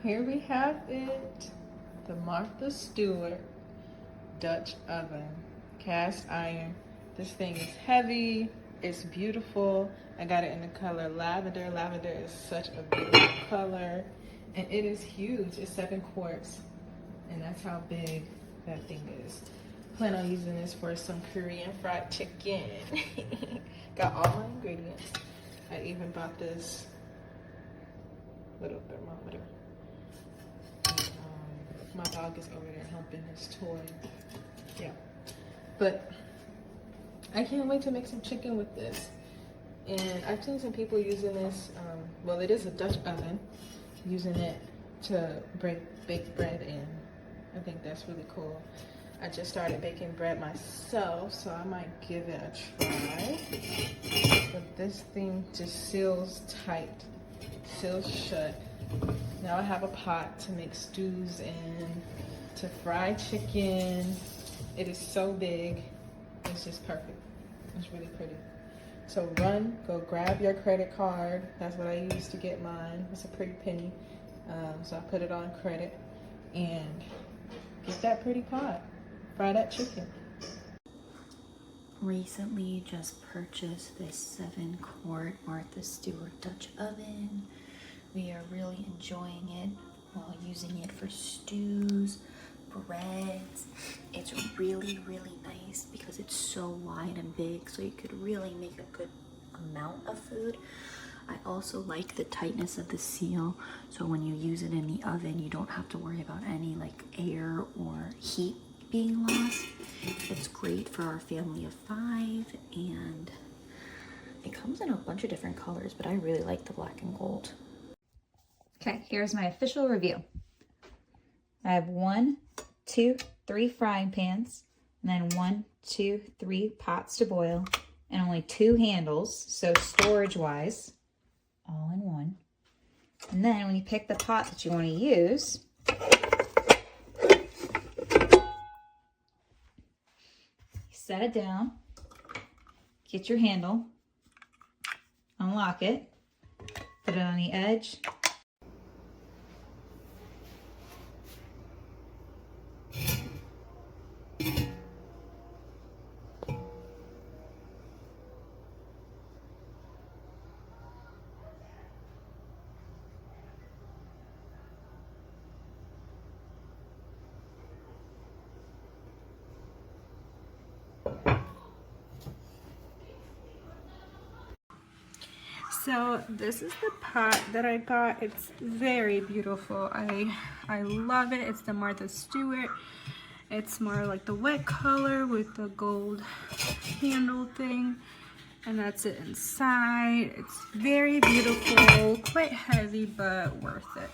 Here we have it, the Martha Stewart Dutch oven, cast iron. This thing is heavy, it's beautiful. I got it in the color lavender. Lavender is such a beautiful color, and it is huge. It's 7 quarts, and that's how big that thing is. Plan on using this for some Korean fried chicken. Got all my ingredients. I even bought this little thermometer. My dog is over there helping his toy. Yeah, but I can't wait to make some chicken with this. And I've seen some people using this, well, it is a Dutch oven, using it to bake bread in. I think that's really cool. I just started baking bread myself, so I might give it a try. But this thing just seals tight, seals shut. Now I have a pot to make stews in, to fry chicken. It is so big, it's just perfect. It's really pretty. So go grab your credit card. That's what I used to get mine. It's a pretty penny. So I put it on credit and get that pretty pot. Fry that chicken. Recently just purchased this 7-quart Martha Stewart Dutch oven. We are really enjoying it while using it for stews, breads. It's really, really nice because it's so wide and big, so you could really make a good amount of food. I also like the tightness of the seal, so when you use it in the oven, you don't have to worry about any like air or heat being lost. It's great for our family of 5, and it comes in a bunch of different colors, but I really like the black and gold. Okay, here's my official review. I have 1, 2, 3 frying pans, and then 1, 2, 3 pots to boil, and only 2 handles, so storage-wise, all in one. And then when you pick the pot that you want to use, you set it down, get your handle, unlock it, put it on the edge, So this is the pot that I got. It's very beautiful. I love it. It's the Martha Stewart. It's more like the wet color with the gold handle thing. And that's it inside. It's very beautiful, quite heavy, but worth it.